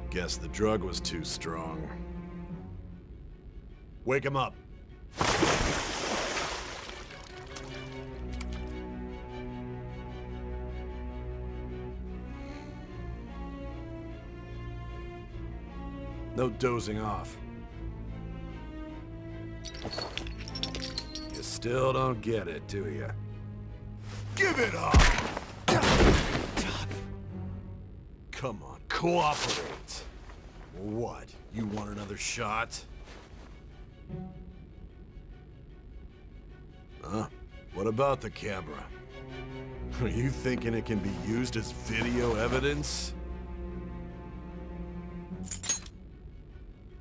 Guess the drug was too strong. Wake him up. No dozing off. You still don't get it, do you? Give it up! Come on, cooperate. What? You want another shot? Huh? What about the camera? Are you thinking it can be used as video evidence?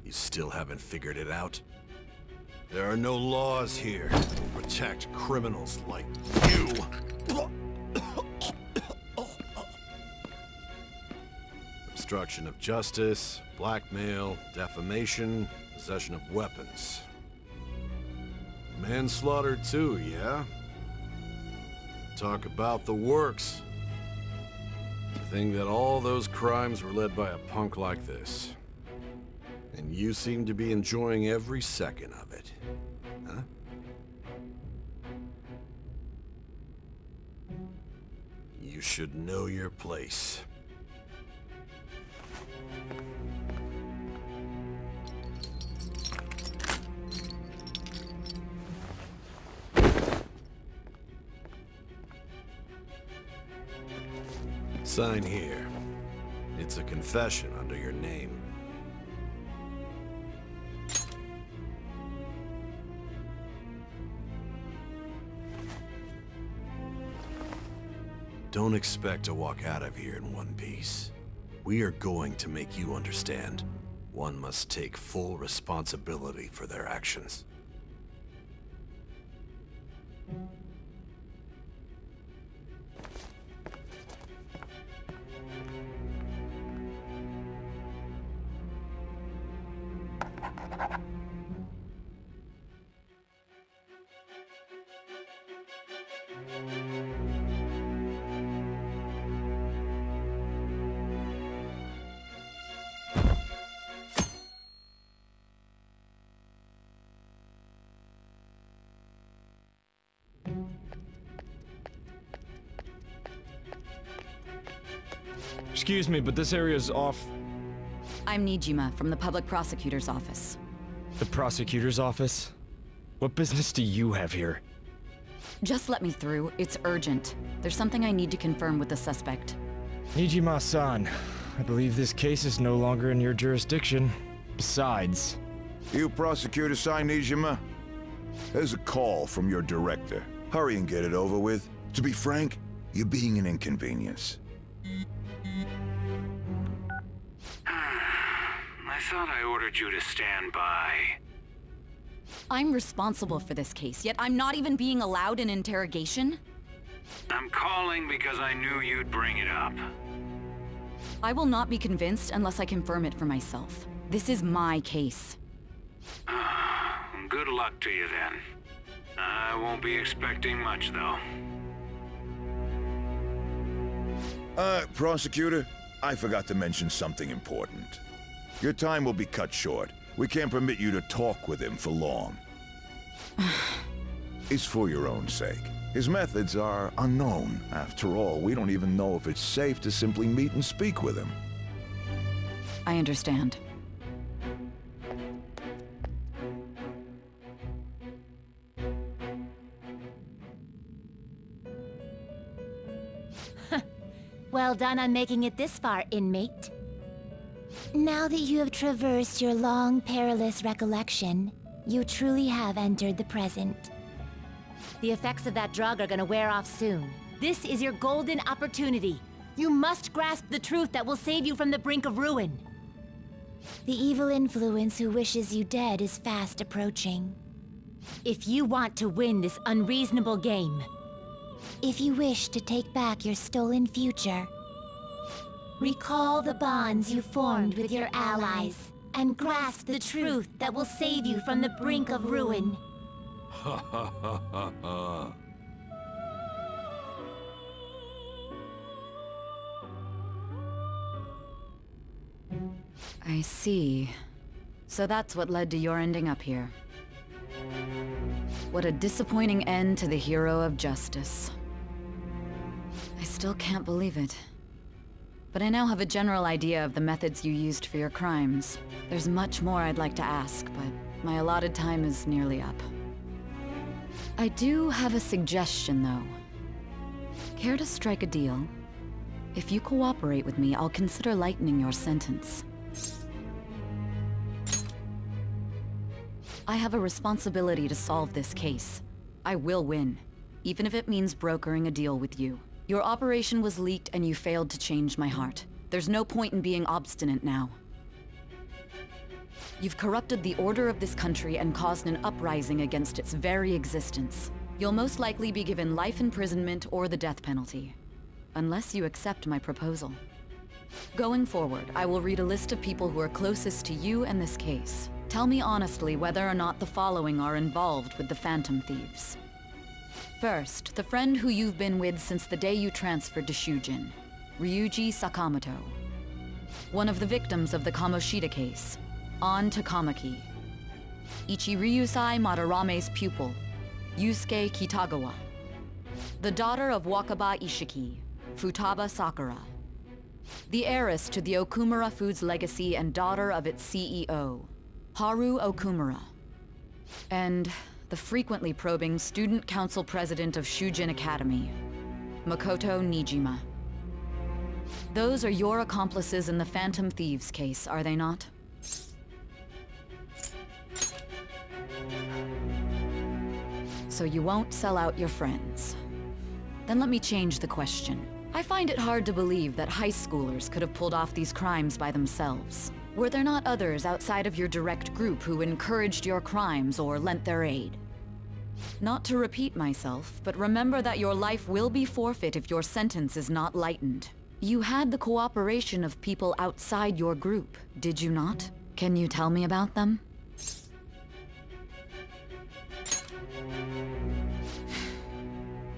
You still haven't figured it out? There are no laws here to protect criminals like you. Obstruction of justice, blackmail, defamation, possession of weapons. Manslaughter too, yeah? Talk about the works. To think that all those crimes were led by a punk like this. And you seem to be enjoying every second of it. Huh? You should know your place. Sign here. It's a confession under your name. Don't expect to walk out of here in one piece. We are going to make you understand. One must take full responsibility for their actions. Excuse me, but this area's off. I'm Nijima from the public prosecutor's office. The prosecutor's office? What business do you have here? Just let me through. It's urgent. There's something I need to confirm with the suspect. Nijima-san, I believe this case is no longer in your jurisdiction. Besides... You prosecutor, Nijima? There's a call from your director. Hurry and get it over with. To be frank, you're being an inconvenience. I thought I ordered you to stand by. I'm responsible for this case, yet I'm not even being allowed an interrogation? I'm calling because I knew you'd bring it up. I will not be convinced unless I confirm it for myself. This is my case. Good luck to you then. I won't be expecting much, though. Prosecutor, I forgot to mention something important. Your time will be cut short. We can't permit you to talk with him for long. It's for your own sake. His methods are unknown. After all, we don't even know if it's safe to simply meet and speak with him. I understand. Well done on making it this far, inmate. Now that you have traversed your long, perilous recollection, you truly have entered the present. The effects of that drug are gonna wear off soon. This is your golden opportunity. You must grasp the truth that will save you from the brink of ruin. The evil influence who wishes you dead is fast approaching. If you want to win this unreasonable game, if you wish to take back your stolen future, recall the bonds you formed with your allies, and grasp the truth that will save you from the brink of ruin. Ha ha ha ha ha. I see. So that's what led to your ending up here. What a disappointing end to the hero of justice. I still can't believe it. But I now have a general idea of the methods you used for your crimes. There's much more I'd like to ask, but my allotted time is nearly up. I do have a suggestion, though. Care to strike a deal? If you cooperate with me, I'll consider lightening your sentence. I have a responsibility to solve this case. I will win, even if it means brokering a deal with you. Your operation was leaked and you failed to change my heart. There's no point in being obstinate now. You've corrupted the order of this country and caused an uprising against its very existence. You'll most likely be given life imprisonment or the death penalty, unless you accept my proposal. Going forward, I will read a list of people who are closest to you and this case. Tell me honestly whether or not the following are involved with the Phantom Thieves. First, the friend who you've been with since the day you transferred to Shujin, Ryuji Sakamoto. One of the victims of the Kamoshida case, An Takamaki. Ichiryusai Madarame's pupil, Yusuke Kitagawa. The daughter of Wakaba Ishiki, Futaba Sakura. The heiress to the Okumura Foods legacy and daughter of its CEO, Haru Okumura. And the frequently probing student council president of Shujin Academy, Makoto Nijima. Those are your accomplices in the Phantom Thieves case, are they not? So you won't sell out your friends. Then let me change the question. I find it hard to believe that high schoolers could have pulled off these crimes by themselves. Were there not others outside of your direct group who encouraged your crimes or lent their aid? Not to repeat myself, but remember that your life will be forfeit if your sentence is not lightened. You had the cooperation of people outside your group, did you not? Can you tell me about them?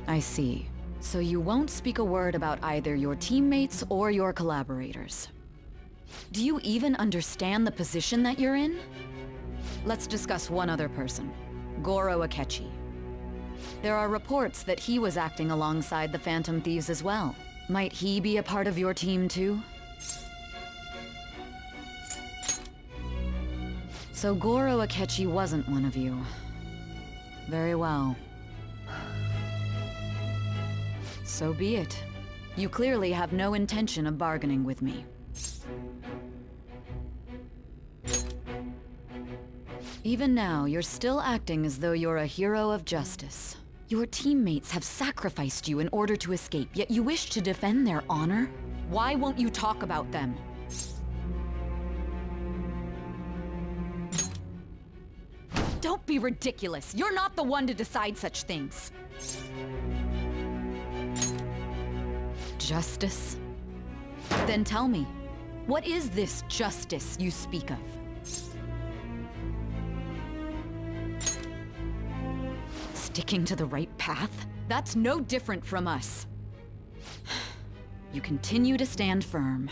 I see. So you won't speak a word about either your teammates or your collaborators. Do you even understand the position that you're in? Let's discuss one other person, Goro Akechi. There are reports that he was acting alongside the Phantom Thieves as well. Might he be a part of your team too? So Goro Akechi wasn't one of you. Very well. So be it. You clearly have no intention of bargaining with me. Even now, you're still acting as though you're a hero of justice. Your teammates have sacrificed you in order to escape, yet you wish to defend their honor? Why won't you talk about them? Don't be ridiculous. You're not the one to decide such things. Justice? Then tell me, what is this justice you speak of? Sticking to the right path? That's no different from us. You continue to stand firm.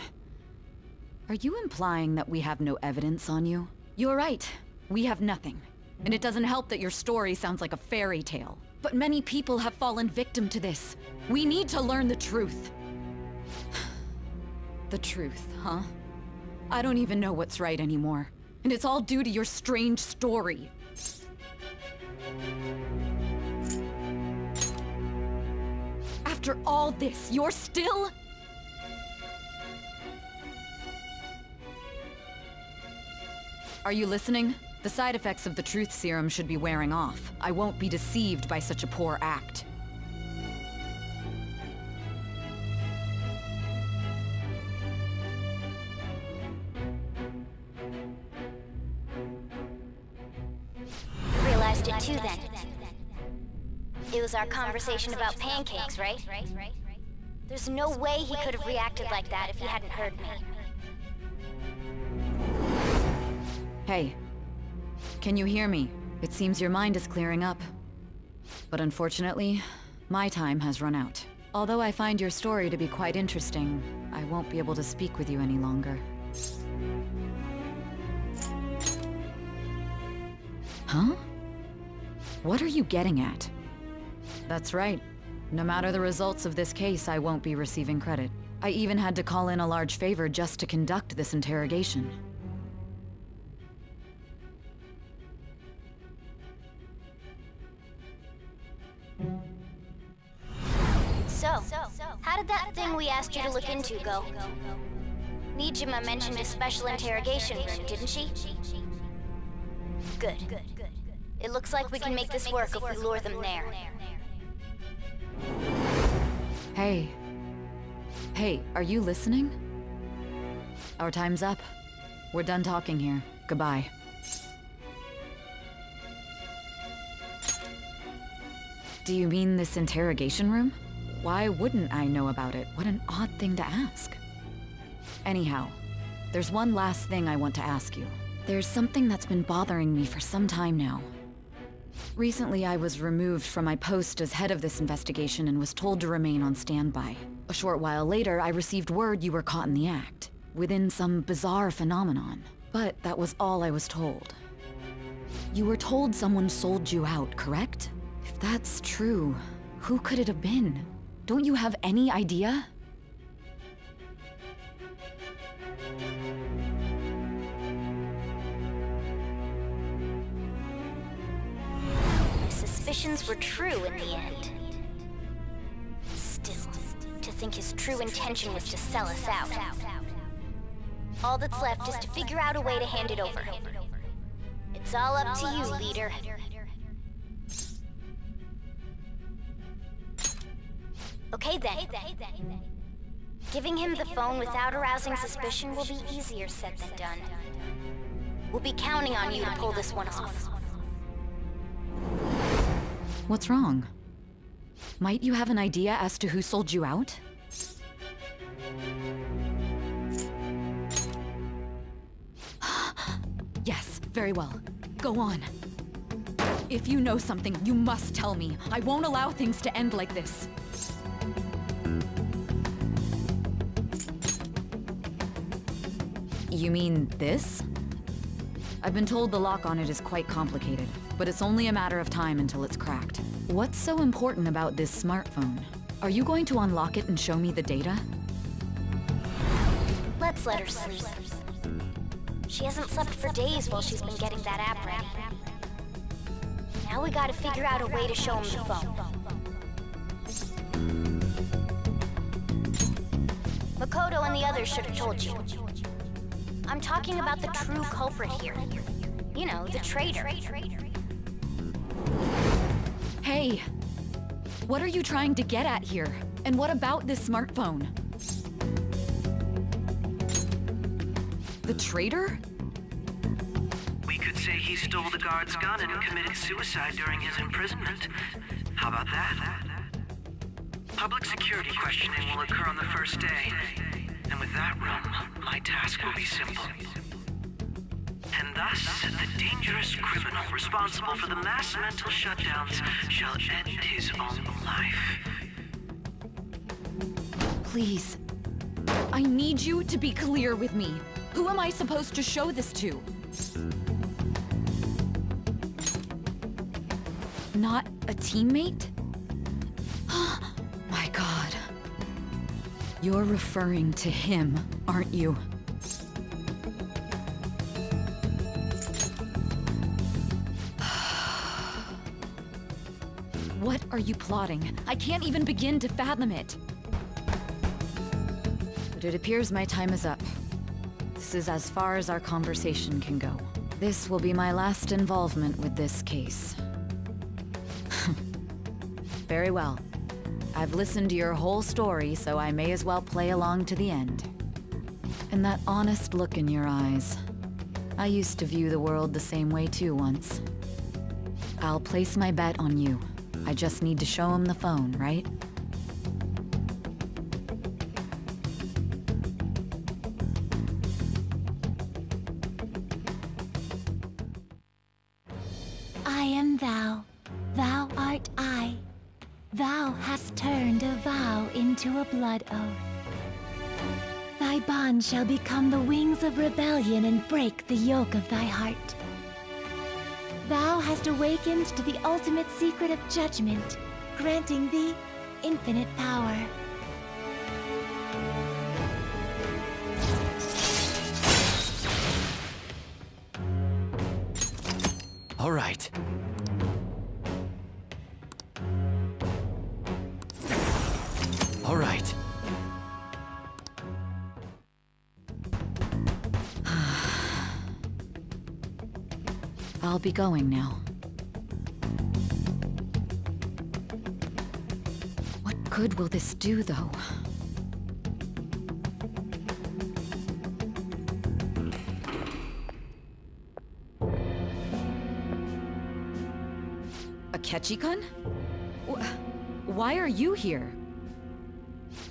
Are you implying that we have no evidence on you? You're right. We have nothing. And it doesn't help that your story sounds like a fairy tale. But many people have fallen victim to this. We need to learn the truth. The truth, huh? I don't even know what's right anymore. And it's all due to your strange story. After all this, you're still... Are you listening? The side effects of the truth serum should be wearing off. I won't be deceived by such a poor act. Realized it too then. It was our conversation about pancakes, right? There's no way he could have reacted like that if he hadn't heard me. Hey. Can you hear me? It seems your mind is clearing up. But unfortunately, my time has run out. Although I find your story to be quite interesting, I won't be able to speak with you any longer. Huh? What are you getting at? That's right. No matter the results of this case, I won't be receiving credit. I even had to call in a large favor just to conduct this interrogation. So, how did that thing we asked you to look into go? Nijima mentioned a special interrogation room, didn't she? Good. It looks like we can make this work if we lure them there. Hey. Hey, are you listening? Our time's up. We're done talking here. Goodbye. Do you mean this interrogation room? Why wouldn't I know about it? What an odd thing to ask. Anyhow, there's one last thing I want to ask you. There's something that's been bothering me for some time now. Recently, I was removed from my post as head of this investigation and was told to remain on standby. A short while later, I received word you were caught in the act, within some bizarre phenomenon. But that was all I was told. You were told someone sold you out, correct? If that's true, who could it have been? Don't you have any idea? My suspicions were true in the end. Still, to think his true intention was to sell us out. All that's left is to figure out a way to hand it over. It's all up to you, leader. Okay then. Giving him the phone without arousing suspicion will be easier said than done. We'll be counting on you to pull this one off. What's wrong? Might you have an idea as to who sold you out? Yes, very well. Go on. If you know something, you must tell me. I won't allow things to end like this. You mean this? I've been told the lock on it is quite complicated, but it's only a matter of time until it's cracked. What's so important about this smartphone? Are you going to unlock it and show me the data? Let's let her sleep. She hasn't slept for days while she's been getting that app ready. Now we gotta figure out a way to show him the phone. Makoto and the others should have told you. I'm talking about the true culprit here. You know, the traitor. Hey! What are you trying to get at here? And what about this smartphone? The traitor? We could say he stole the guard's gun and committed suicide during his imprisonment. How about that? Public security questioning will occur on the first day. And with that room, my task will be simple. And thus, the dangerous criminal responsible for the mass mental shutdowns shall end his own life. Please. I need you to be clear with me. Who am I supposed to show this to? Not a teammate? My God. You're referring to him, aren't you? What are you plotting? I can't even begin to fathom it. But it appears my time is up. This is as far as our conversation can go. This will be my last involvement with this case. Very well. I've listened to your whole story, so I may as well play along to the end. And that honest look in your eyes. I used to view the world the same way too once. I'll place my bet on you. I just need to show him the phone, right? I am thou, thou art I. Thou hast turned a vow into a blood oath. Thy bond shall become the wings of rebellion and break the yoke of thy heart. Thou hast awakened to the ultimate secret of judgment, granting thee infinite power. All right. All right. I'll be going now. What good will this do, though? Akechi-kun? Why are you here?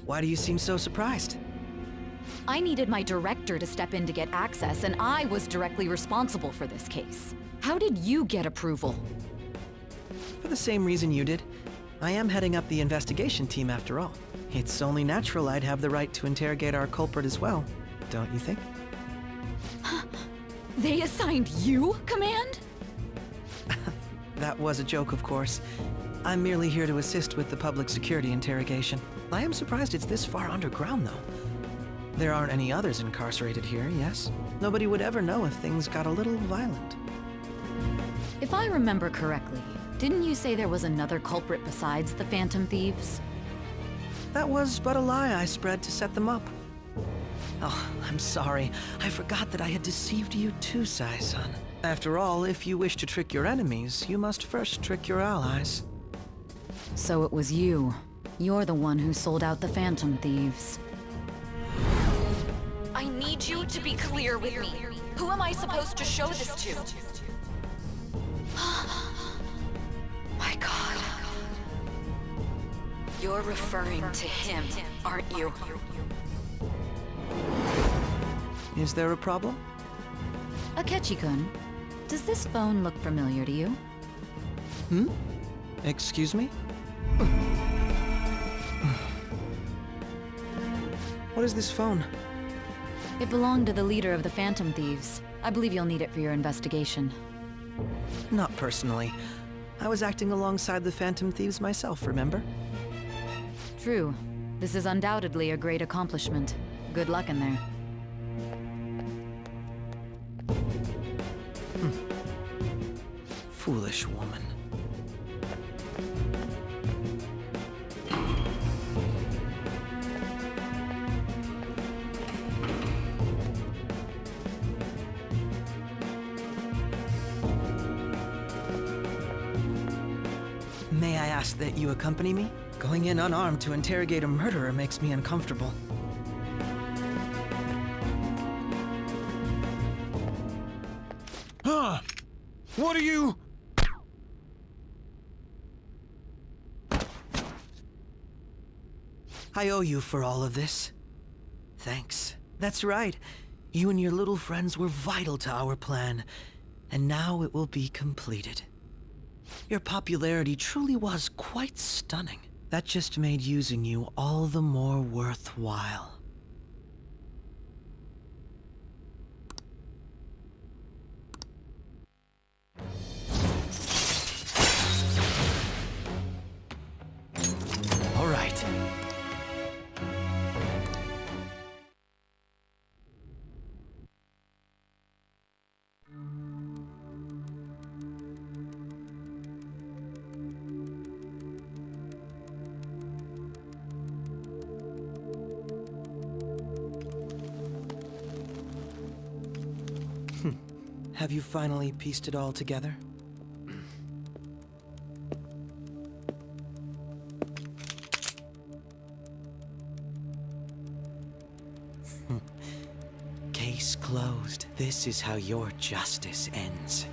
Why do you seem so surprised? I needed my director to step in to get access, and I was directly responsible for this case. How did you get approval? For the same reason you did. I am heading up the investigation team after all. It's only natural I'd have the right to interrogate our culprit as well, don't you think? They assigned you command? That was a joke, of course. I'm merely here to assist with the public security interrogation. I am surprised it's this far underground, though. There aren't any others incarcerated here, yes? Nobody would ever know if things got a little violent. If I remember correctly, didn't you say there was another culprit besides the Phantom Thieves? That was but a lie I spread to set them up. Oh, I'm sorry. I forgot that I had deceived you too, Sai-san. After all, if you wish to trick your enemies, you must first trick your allies. So it was you. You're the one who sold out the Phantom Thieves. I need you to be clear with me. Who am I supposed to show this to? My God. You're referring to him, aren't you? Is there a problem? Akechi-kun, does this phone look familiar to you? Hmm? Excuse me? What is this phone? It belonged to the leader of the Phantom Thieves. I believe you'll need it for your investigation. Not personally. I was acting alongside the Phantom Thieves myself, remember? True. This is undoubtedly a great accomplishment. Good luck in there. Foolish woman. May I ask that you accompany me? Going in unarmed to interrogate a murderer makes me uncomfortable. Huh? What are you... I owe you for all of this. Thanks. That's right. You and your little friends were vital to our plan, and now it will be completed. Your popularity truly was quite stunning. That just made using you all the more worthwhile. All right. Have you finally pieced it all together? Case closed. This is how your justice ends.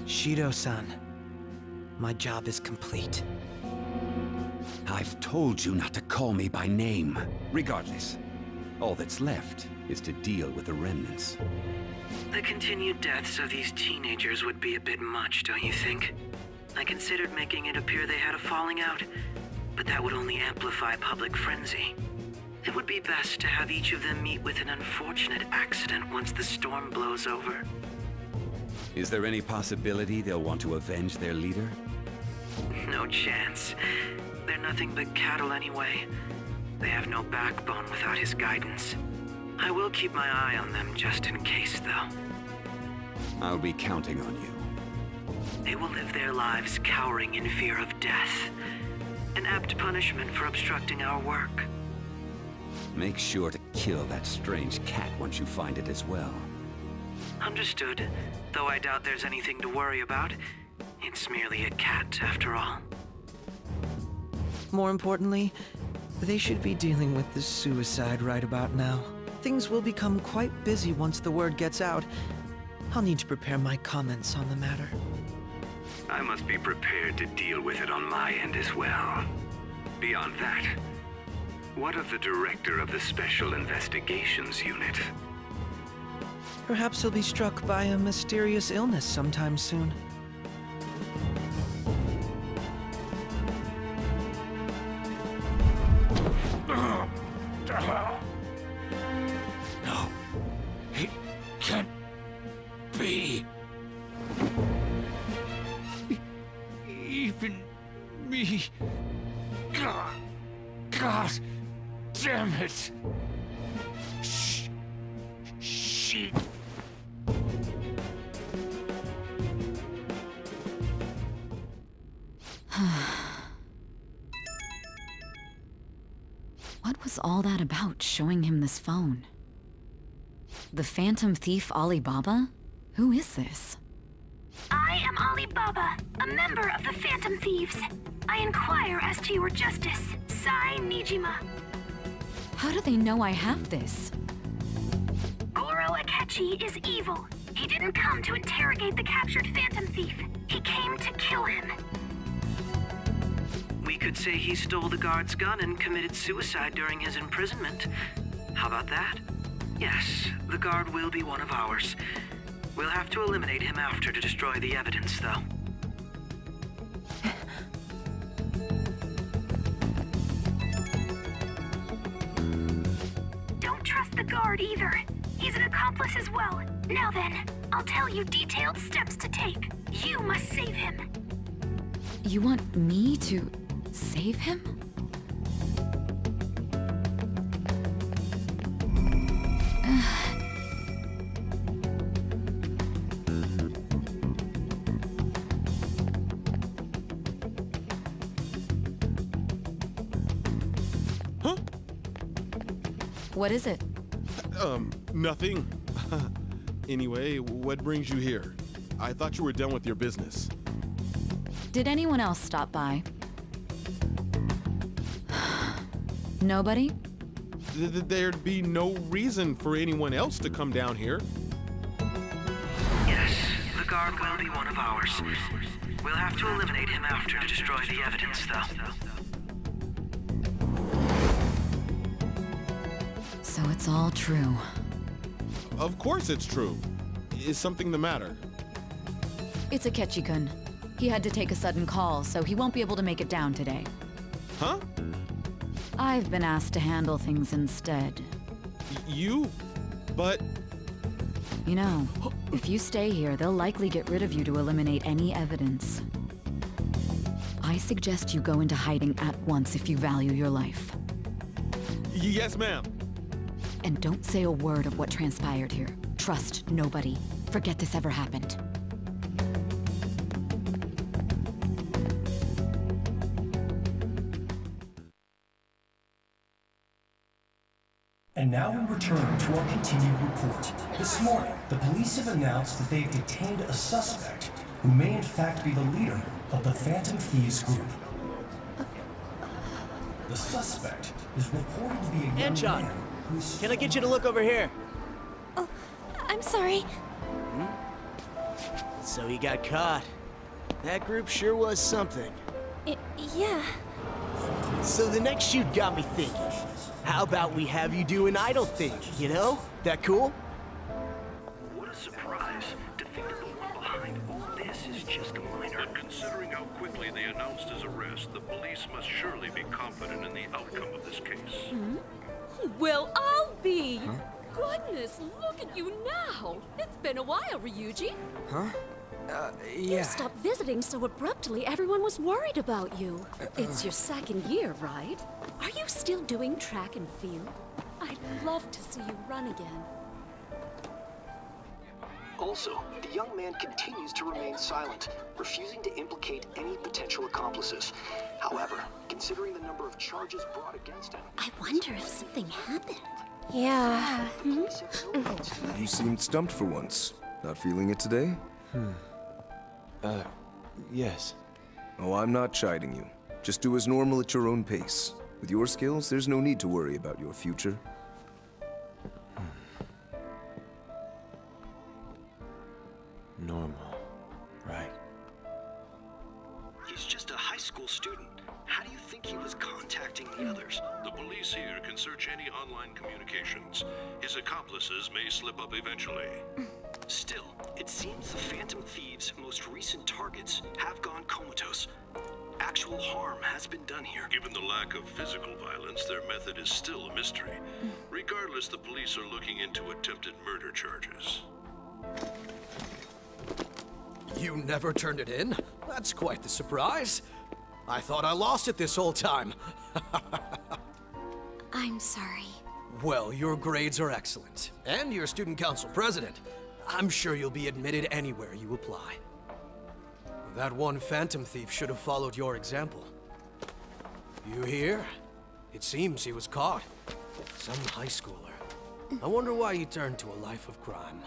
Shido-san, my job is complete. I've told you not to call me by name. Regardless, all that's left is to deal with the remnants. The continued deaths of these teenagers would be a bit much, don't you think? I considered making it appear they had a falling out, but that would only amplify public frenzy. It would be best to have each of them meet with an unfortunate accident once the storm blows over. Is there any possibility they'll want to avenge their leader? No chance. They're nothing but cattle anyway. They have no backbone without his guidance. I will keep my eye on them just in case, though. I'll be counting on you. They will live their lives cowering in fear of death. An apt punishment for obstructing our work. Make sure to kill that strange cat once you find it as well. Understood. Though I doubt there's anything to worry about. It's merely a cat, after all. More importantly, they should be dealing with this suicide right about now. Things will become quite busy once the word gets out. I'll need to prepare my comments on the matter. I must be prepared to deal with it on my end as well. Beyond that, what of the director of the Special Investigations Unit? Perhaps he'll be struck by a mysterious illness sometime soon. No, it can't be. Even me. God damn it. Shit. What was all that about, showing him this phone? The Phantom Thief Alibaba? Who is this? I am Alibaba, a member of the Phantom Thieves. I inquire as to your justice. Sai Nijima. How do they know I have this? Goro Akechi is evil. He didn't come to interrogate the captured Phantom Thief. He came to kill him. We could say he stole the guard's gun and committed suicide during his imprisonment. How about that? Yes, the guard will be one of ours. We'll have to eliminate him after to destroy the evidence, though. Don't trust the guard either. He's an accomplice as well. Now then, I'll tell you detailed steps to take. You must save him. You want me to save him? Huh? What is it? Nothing. Anyway, what brings you here? I thought you were done with your business. Did anyone else stop by? Nobody? There'd be no reason for anyone else to come down here. Yes, the guard will be one of ours. We'll have to eliminate him after to destroy the evidence, though. So it's all true. Of course it's true. Is something the matter? It's Akechi-kun. He had to take a sudden call, so he won't be able to make it down today. Huh? I've been asked to handle things instead. You? But... You know, if you stay here, they'll likely get rid of you to eliminate any evidence. I suggest you go into hiding at once if you value your life. Yes, ma'am. And don't say a word of what transpired here. Trust nobody. Forget this ever happened. And now we return to our continued report. This morning, the police have announced that they've detained a suspect who may in fact be the leader of the Phantom Thieves group. The suspect is reported to be a young man who's... Can I get you to look over here? Oh, I'm sorry. So he got caught. That group sure was something. Yeah. So the next shoot got me thinking. How about we have you do an idol thing, you know? That cool? What a surprise to think that the one behind all this is just a minor. But considering how quickly they announced his arrest, the police must surely be confident in the outcome of this case. Well, I'll be. Goodness, look at you now. It's been a while, Ryuji. Huh? You stopped visiting so abruptly, everyone was worried about you. It's your second year, right? Are you still doing track and field? I'd love to see you run again. Also, the young man continues to remain silent, refusing to implicate any potential accomplices. However, considering the number of charges brought against him... I wonder if something happened. Yeah. You seemed stumped for once. Not feeling it today? Yes. Oh, I'm not chiding you. Just do as normal at your own pace. With your skills, there's no need to worry about your future. Normal. Right. He's just a high school student. How do you think he was contacting the others? The police here can search any online communications. His accomplices may slip up eventually. Still, it seems the Phantom Thieves' most recent targets have gone comatose. Actual harm has been done here. Given the lack of physical violence, their method is still a mystery. Regardless, the police are looking into attempted murder charges. You never turned it in? That's quite the surprise. I thought I lost it this whole time. I'm sorry. Well, your grades are excellent. And you're student council president. I'm sure you'll be admitted anywhere you apply. That one Phantom Thief should have followed your example. You hear? It seems he was caught. Some high schooler. I wonder why he turned to a life of crime.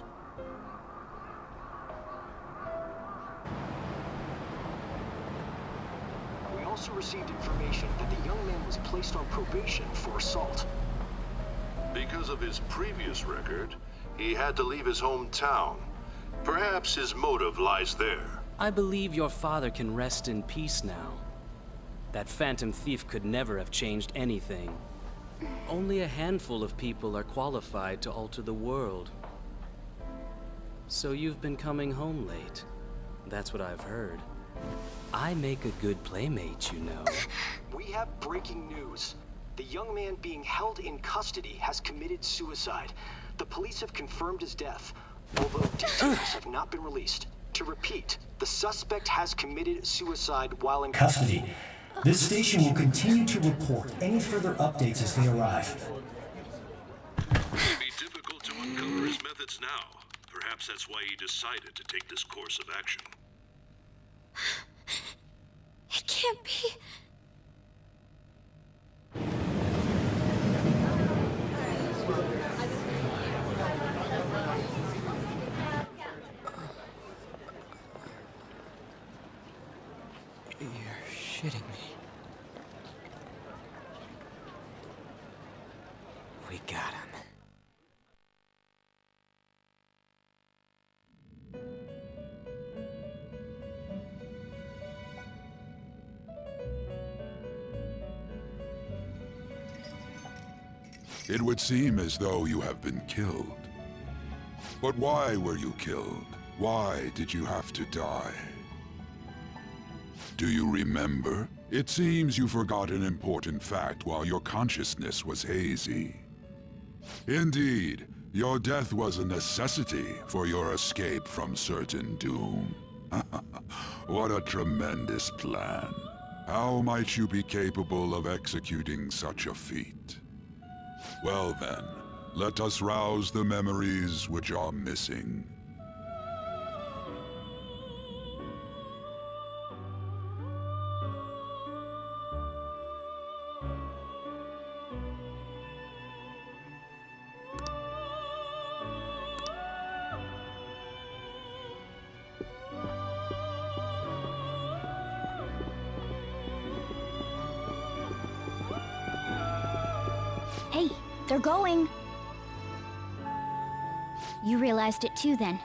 We also received information that the young man was placed on probation for assault. Because of his previous record, he had to leave his hometown. Perhaps his motive lies there. I believe your father can rest in peace now. That Phantom Thief could never have changed anything. Only a handful of people are qualified to alter the world. So you've been coming home late. That's what I've heard. I make a good playmate, you know. We have breaking news. The young man being held in custody has committed suicide. The police have confirmed his death, although details have not been released. To repeat, the suspect has committed suicide while in Custody. This station will continue to report any further updates as they arrive. It would be difficult to uncover his methods now. Perhaps that's why he decided to take this course of action. It can't be. You're shitting me. We got him. It would seem as though you have been killed. But why were you killed? Why did you have to die? Do you remember? It seems you forgot an important fact while your consciousness was hazy. Indeed, your death was a necessity for your escape from certain doom. What a tremendous plan. How might you be capable of executing such a feat? Well then, let us rouse the memories which are missing. Hey, they're going. You realized it too, then.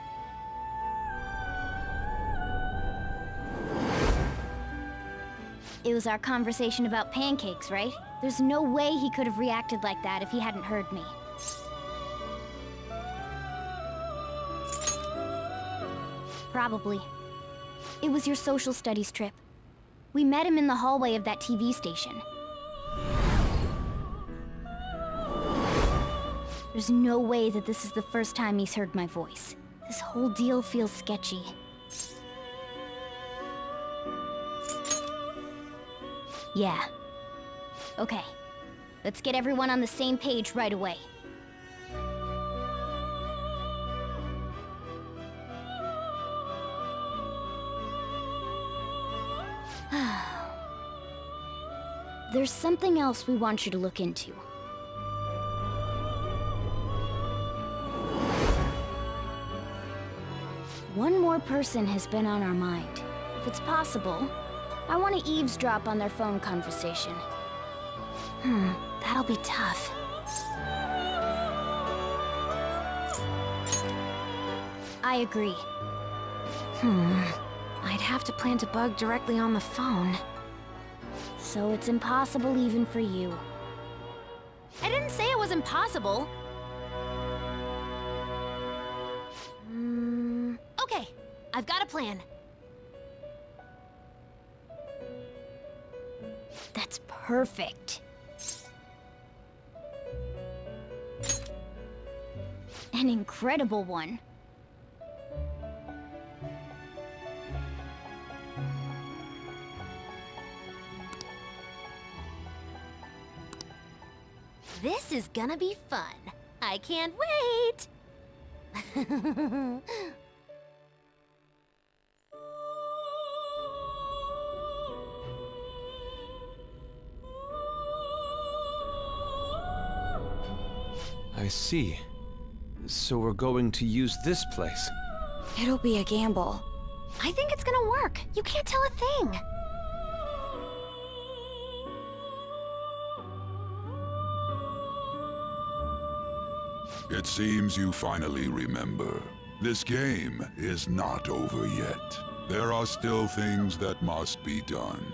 It was our conversation about pancakes, right? There's no way he could have reacted like that if he hadn't heard me. Probably. It was your social studies trip. We met him in the hallway of that TV station. There's no way that this is the first time he's heard my voice. This whole deal feels sketchy. Yeah. Okay. Let's get everyone on the same page right away. There's something else we want you to look into. One more person has been on our mind. If it's possible, I want to eavesdrop on their phone conversation. That'll be tough. I agree. I'd have to plant a bug directly on the phone. So it's impossible even for you. I didn't say it was impossible. Okay, I've got a plan. That's perfect. An incredible one. This is gonna be fun. I can't wait! I see. So we're going to use this place. It'll be a gamble. I think it's gonna work. You can't tell a thing. It seems you finally remember. This game is not over yet. There are still things that must be done.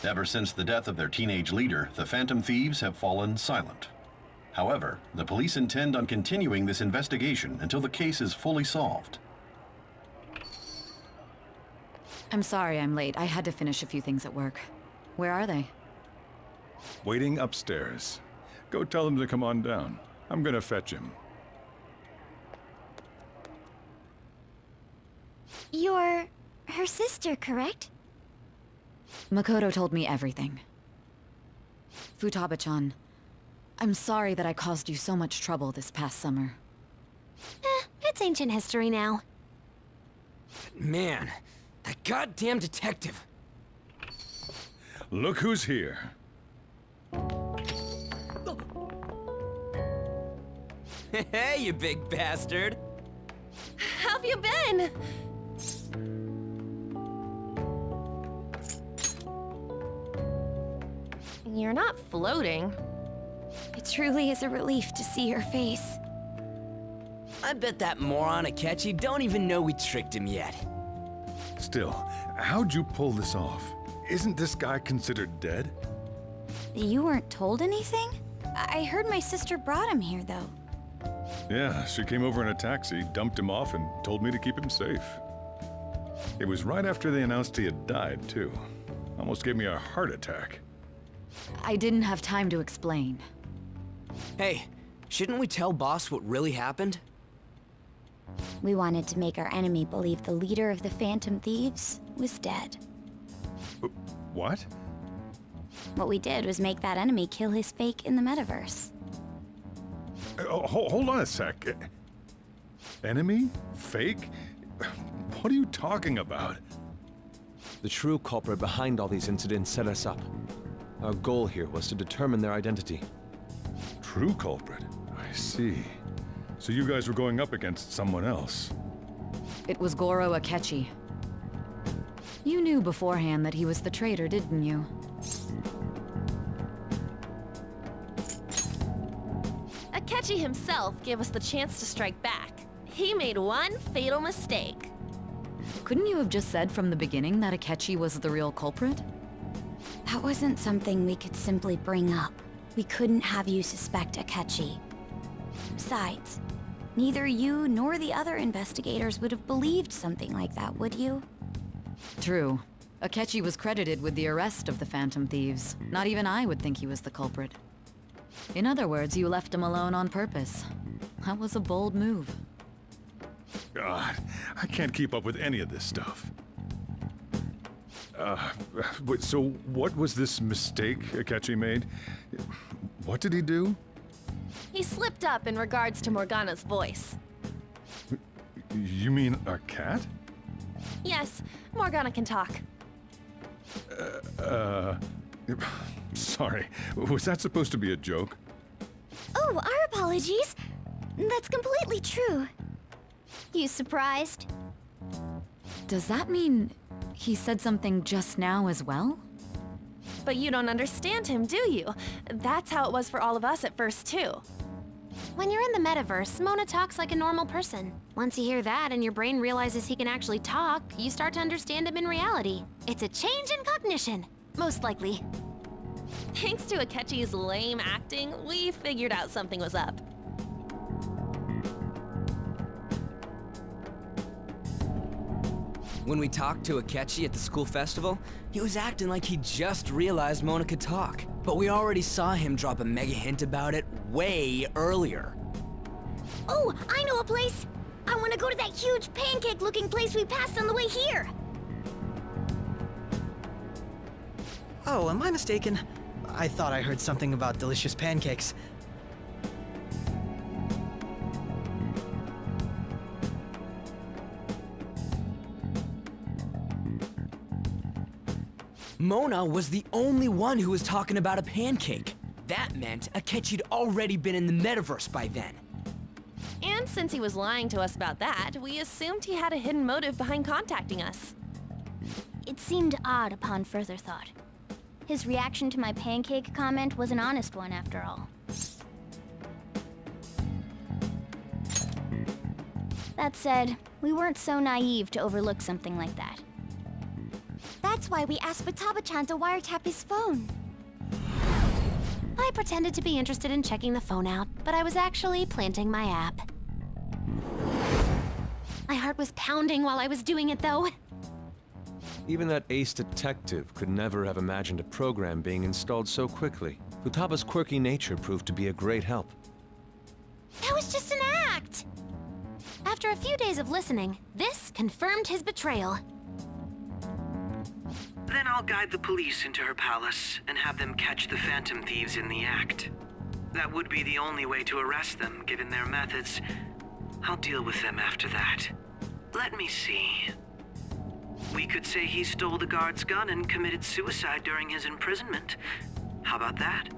Ever since the death of their teenage leader, the Phantom Thieves have fallen silent. However, the police intend on continuing this investigation until the case is fully solved. I'm sorry I'm late. I had to finish a few things at work. Where are they? Waiting upstairs. Go tell them to come on down. I'm gonna fetch him. You're her sister, correct? Makoto told me everything. Futaba-chan, I'm sorry that I caused you so much trouble this past summer. It's ancient history now. Man, that goddamn detective. Look who's here. Hey, you big bastard. How've you been? You're not floating. It truly is a relief to see your face. I bet that moron Akechi don't even know we tricked him yet. Still, how'd you pull this off? Isn't this guy considered dead? You weren't told anything? I heard my sister brought him here, though. Yeah, she came over in a taxi, dumped him off, and told me to keep him safe. It was right after they announced he had died, too. Almost gave me a heart attack. I didn't have time to explain. Hey, shouldn't we tell Boss what really happened? We wanted to make our enemy believe the leader of the Phantom Thieves was dead. What? What we did was make that enemy kill his fake in the metaverse. Hold on a sec. Enemy? Fake? What are you talking about? The true culprit behind all these incidents set us up. Our goal here was to determine their identity. True culprit? I see. So you guys were going up against someone else. It was Goro Akechi. You knew beforehand that he was the traitor, didn't you? Akechi himself gave us the chance to strike back. He made one fatal mistake. Couldn't you have just said from the beginning that Akechi was the real culprit? That wasn't something we could simply bring up. We couldn't have you suspect Akechi. Besides, neither you nor the other investigators would have believed something like that, would you? True. Akechi was credited with the arrest of the Phantom Thieves. Not even I would think he was the culprit. In other words, you left him alone on purpose. That was a bold move. God, I can't keep up with any of this stuff. So what was this mistake Akechi made? What did he do? He slipped up in regards to Morgana's voice. You mean a cat? Yes, Morgana can talk. Sorry. Was that supposed to be a joke? Oh, our apologies. That's completely true. You surprised? Does that mean he said something just now as well? But you don't understand him, do you? That's how it was for all of us at first, too. When you're in the metaverse, Mona talks like a normal person. Once you hear that and your brain realizes he can actually talk, you start to understand him in reality. It's a change in cognition, most likely. Thanks to Akechi's lame acting, we figured out something was up. When we talked to Akechi at the school festival, he was acting like he just realized Mona could talk. But we already saw him drop a mega hint about it way earlier. Oh, I know a place! I want to go to that huge pancake-looking place we passed on the way here! Oh, am I mistaken? I thought I heard something about delicious pancakes. Mona was the only one who was talking about a pancake. That meant Akechi'd already been in the metaverse by then. And since he was lying to us about that, we assumed he had a hidden motive behind contacting us. It seemed odd upon further thought. His reaction to my pancake comment was an honest one, after all. That said, we weren't so naive to overlook something like that. That's That's why we asked Futaba-chan to wiretap his phone. I pretended to be interested in checking the phone out, but I was actually planting my app. My heart was pounding while I was doing it, though. Even that ace detective could never have imagined a program being installed so quickly. Futaba's quirky nature proved to be a great help. That was just an act! After a few days of listening, this confirmed his betrayal. Then I'll guide the police into her palace and have them catch the Phantom Thieves in the act. That would be the only way to arrest them, given their methods. I'll deal with them after that. Let me see. We could say he stole the guard's gun and committed suicide during his imprisonment. How about that?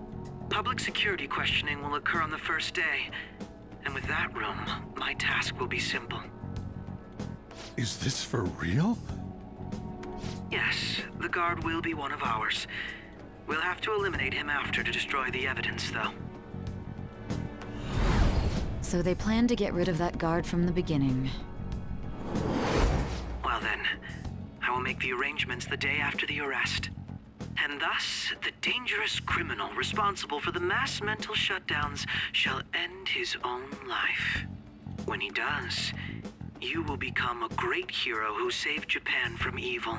Public security questioning will occur on the first day. And with that room, my task will be simple. Is this for real? Yes, the guard will be one of ours. We'll have to eliminate him after to destroy the evidence, though. So they planned to get rid of that guard from the beginning. Well then, I will make the arrangements the day after the arrest. And thus, the dangerous criminal responsible for the mass mental shutdowns shall end his own life. When he does, you will become a great hero who saved Japan from evil.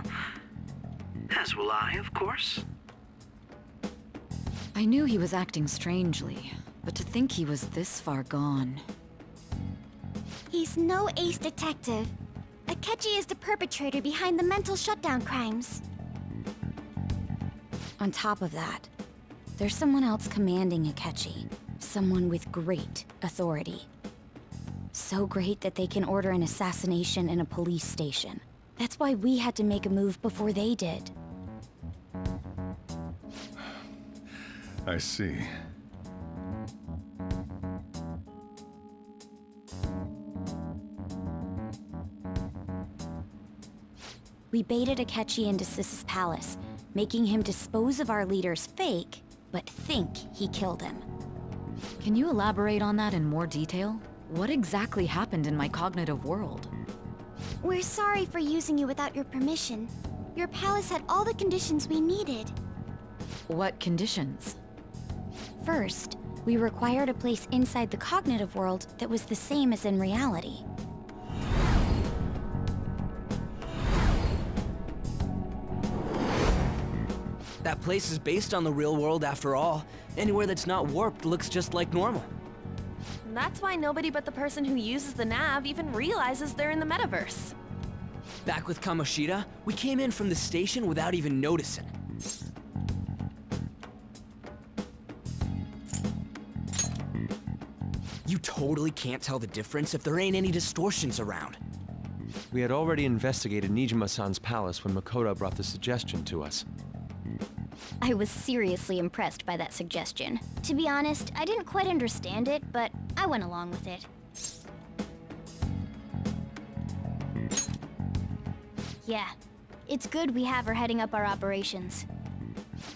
As will I, of course. I knew he was acting strangely, but to think he was this far gone. He's no ace detective. Akechi is the perpetrator behind the mental shutdown crimes. On top of that, there's someone else commanding Akechi. Someone with great authority. So great that they can order an assassination in a police station. That's why we had to make a move before they did. I see. We baited Akechi into Sis's palace, making him dispose of our leader's fake, but think he killed him. Can you elaborate on that in more detail? What exactly happened in my cognitive world? We're sorry for using you without your permission. Your palace had all the conditions we needed. What conditions? First, we required a place inside the cognitive world that was the same as in reality. That place is based on the real world after all. Anywhere that's not warped looks just like normal. That's why nobody but the person who uses the nav even realizes they're in the metaverse. Back with Kamoshida, we came in from the station without even noticing. You totally can't tell the difference if there ain't any distortions around. We had already investigated Nijima-san's palace when Makoto brought the suggestion to us. I was seriously impressed by that suggestion. To be honest, I didn't quite understand it, but I went along with it. Yeah, it's good we have her heading up our operations.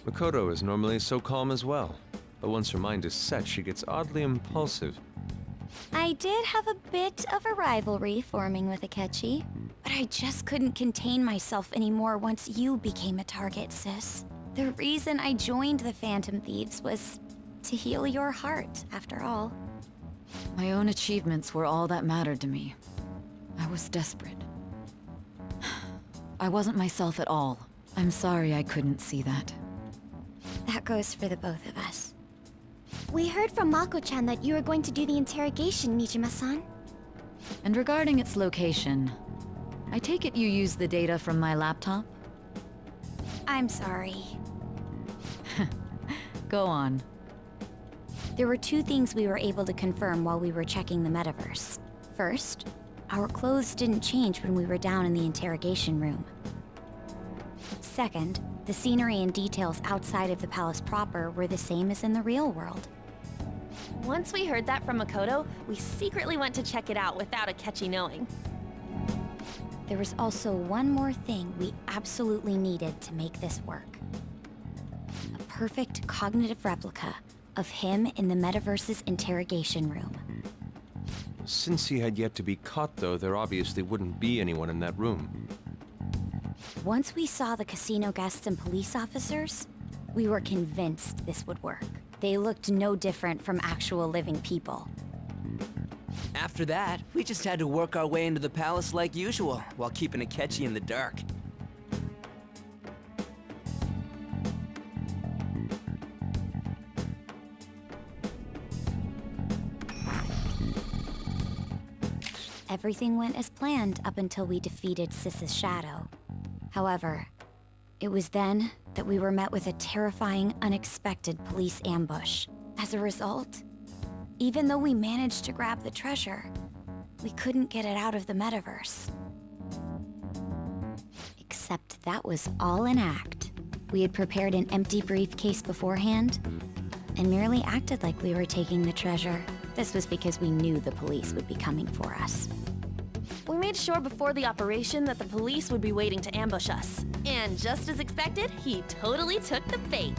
Makoto is normally so calm as well, but once her mind is set, she gets oddly impulsive. I did have a bit of a rivalry forming with Akechi, but I just couldn't contain myself anymore once you became a target, sis. The reason I joined the Phantom Thieves was to heal your heart, after all. My own achievements were all that mattered to me. I was desperate. I wasn't myself at all. I'm sorry I couldn't see that. That goes for the both of us. We heard from Mako-chan that you were going to do the interrogation, Nijima-san. And regarding its location, I take it you used the data from my laptop? I'm sorry. Go on. There were two things we were able to confirm while we were checking the metaverse. First, our clothes didn't change when we were down in the interrogation room. Second, the scenery and details outside of the palace proper were the same as in the real world. Once we heard that from Makoto, we secretly went to check it out without Akechi knowing. There was also one more thing we absolutely needed to make this work. A perfect cognitive replica of him in the metaverse's interrogation room. Since he had yet to be caught, though, there obviously wouldn't be anyone in that room. Once we saw the casino guests and police officers, we were convinced this would work. They looked no different from actual living people. After that, we just had to work our way into the palace like usual, while keeping Akechi in the dark. Everything went as planned up until we defeated Sis's shadow. However, it was then that we were met with a terrifying, unexpected police ambush. As a result, even though we managed to grab the treasure, we couldn't get it out of the metaverse. Except that was all an act. We had prepared an empty briefcase beforehand and merely acted like we were taking the treasure. This was because we knew the police would be coming for us. We made sure before the operation that the police would be waiting to ambush us. And just as expected, he totally took the bait.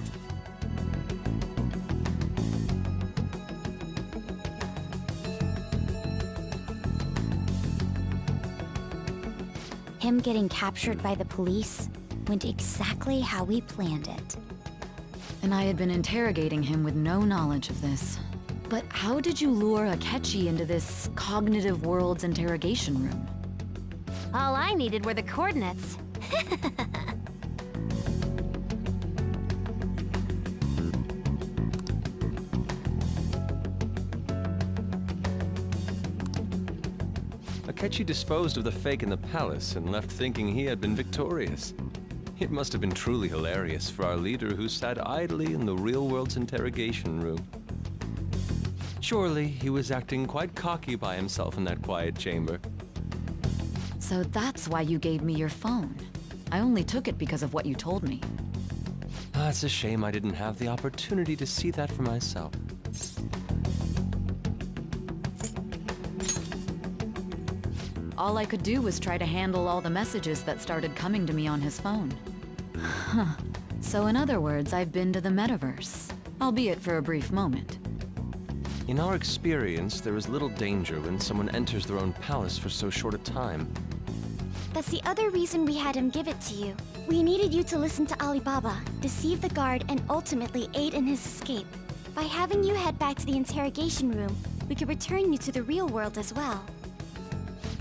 Him getting captured by the police went exactly how we planned it. And I had been interrogating him with no knowledge of this. But how did you lure Akechi into this cognitive world's interrogation room? All I needed were the coordinates. Akechi disposed of the fake in the palace and left thinking he had been victorious. It must have been truly hilarious for our leader who sat idly in the real world's interrogation room. Surely he was acting quite cocky by himself in that quiet chamber. So that's why you gave me your phone. I only took it because of what you told me. It's a shame I didn't have the opportunity to see that for myself. All I could do was try to handle all the messages that started coming to me on his phone. Huh. So in other words, I've been to the metaverse, albeit for a brief moment. In our experience, there is little danger when someone enters their own palace for so short a time. That's the other reason we had him give it to you. We needed you to listen to Alibaba, deceive the guard, and ultimately aid in his escape. By having you head back to the interrogation room, we could return you to the real world as well.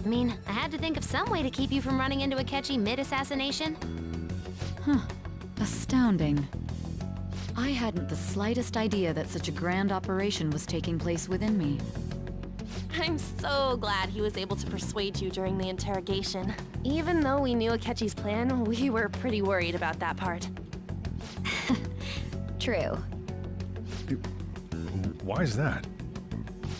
I mean, I had to think of some way to keep you from running into Akechi mid-assassination. Huh. Astounding. I hadn't the slightest idea that such a grand operation was taking place within me. I'm so glad he was able to persuade you during the interrogation. Even though we knew Akechi's plan, we were pretty worried about that part. True. Why is that?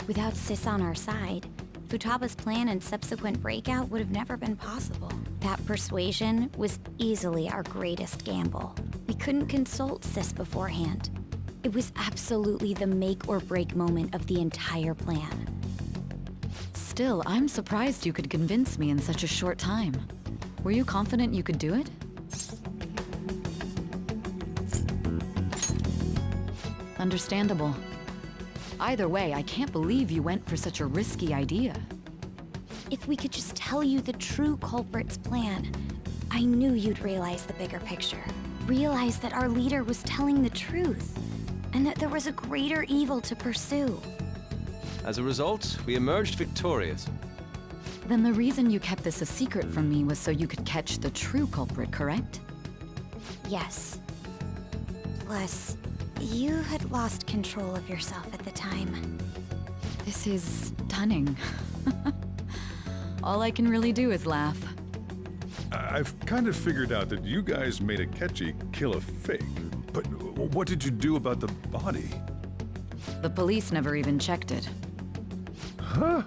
Without Sis on our side, Futaba's plan and subsequent breakout would have never been possible. That persuasion was easily our greatest gamble. We couldn't consult Sis beforehand. It was absolutely the make or break moment of the entire plan. Still, I'm surprised you could convince me in such a short time. Were you confident you could do it? Understandable. Either way, I can't believe you went for such a risky idea. If we could just tell you the true culprit's plan, I knew you'd realize the bigger picture. Realize that our leader was telling the truth, and that there was a greater evil to pursue. As a result, we emerged victorious. Then the reason you kept this a secret from me was so you could catch the true culprit, correct? Yes. Plus, you had lost control of yourself at the time. This is stunning. All I can really do is laugh. I've kind of figured out that you guys made Akechi kill a fake. But what did you do about the body? The police never even checked it. Huh?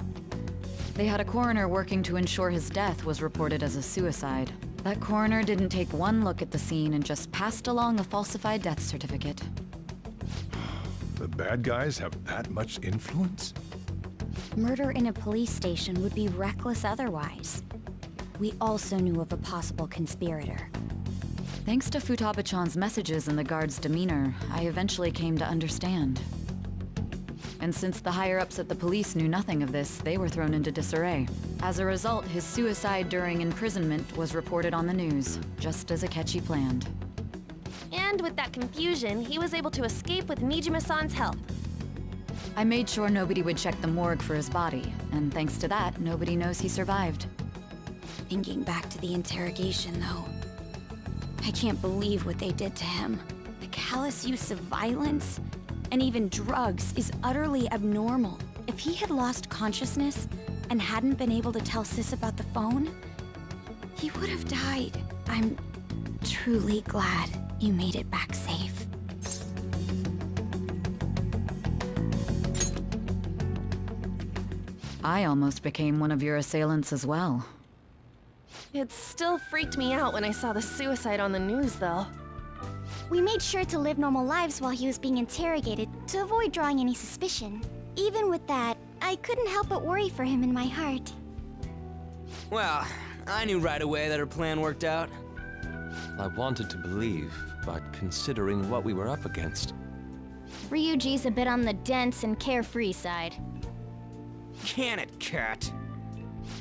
They had a coroner working to ensure his death was reported as a suicide. That coroner didn't take one look at the scene and just passed along a falsified death certificate. The bad guys have that much influence? Murder in a police station would be reckless otherwise. We also knew of a possible conspirator. Thanks to Futaba-chan's messages and the guard's demeanor, I eventually came to understand. And since the higher-ups at the police knew nothing of this, they were thrown into disarray. As a result, his suicide during imprisonment was reported on the news, just as Akechi planned. And with that confusion, he was able to escape with Nijima-san's help. I made sure nobody would check the morgue for his body, and thanks to that, nobody knows he survived. Thinking back to the interrogation, though, I can't believe what they did to him. The callous use of violence and even drugs is utterly abnormal. If he had lost consciousness and hadn't been able to tell Sis about the phone, he would have died. I'm truly glad you made it back safe. I almost became one of your assailants as well. It still freaked me out when I saw the suicide on the news, though. We made sure to live normal lives while he was being interrogated to avoid drawing any suspicion. Even with that, I couldn't help but worry for him in my heart. Well, I knew right away that her plan worked out. I wanted to believe, but considering what we were up against... Ryuji's a bit on the dense and carefree side. Can it, Cat?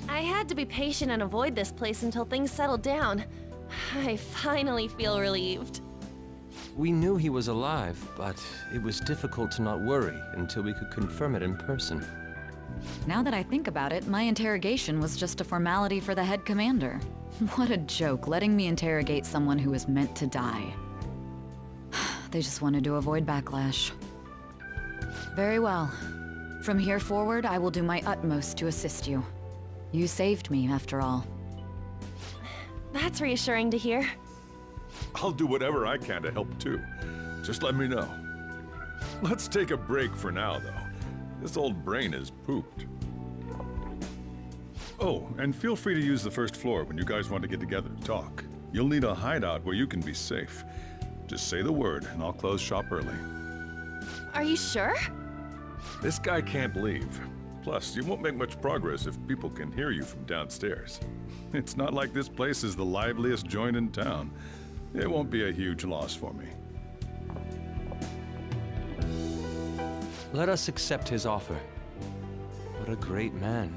I had to be patient and avoid this place until things settled down. I finally feel relieved. We knew he was alive, but it was difficult to not worry until we could confirm it in person. Now that I think about it, my interrogation was just a formality for the head commander. What a joke, letting me interrogate someone who was meant to die. They just wanted to avoid backlash. Very well. From here forward, I will do my utmost to assist you. You saved me, after all. That's reassuring to hear. I'll do whatever I can to help too. Just let me know. Let's take a break for now, though. This old brain is pooped. Oh, and feel free to use the first floor when you guys want to get together to talk. You'll need a hideout where you can be safe. Just say the word, and I'll close shop early. Are you sure? This guy can't leave. Plus, you won't make much progress if people can hear you from downstairs. It's not like this place is the liveliest joint in town. It won't be a huge loss for me. Let us accept his offer. What a great man.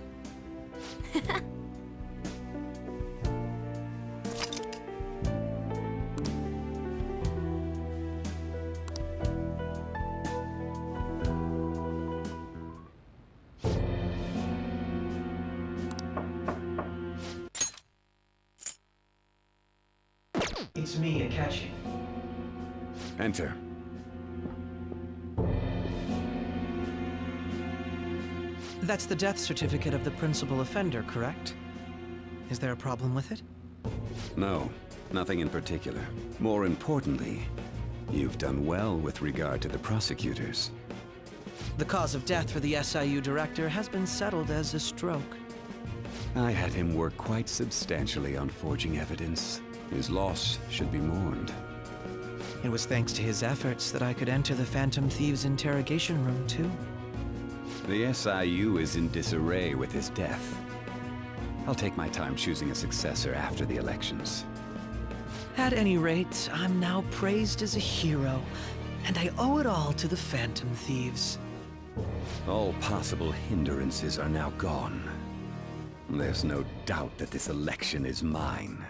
It's me, Akechi. Enter. That's the death certificate of the principal offender, correct? Is there a problem with it? No, nothing in particular. More importantly, you've done well with regard to the prosecutors. The cause of death for the SIU director has been settled as a stroke. I had him work quite substantially on forging evidence. His loss should be mourned. It was thanks to his efforts that I could enter the Phantom Thieves' interrogation room, too. The SIU is in disarray with his death. I'll take my time choosing a successor after the elections. At any rate, I'm now praised as a hero, and I owe it all to the Phantom Thieves. All possible hindrances are now gone. There's no doubt that this election is mine.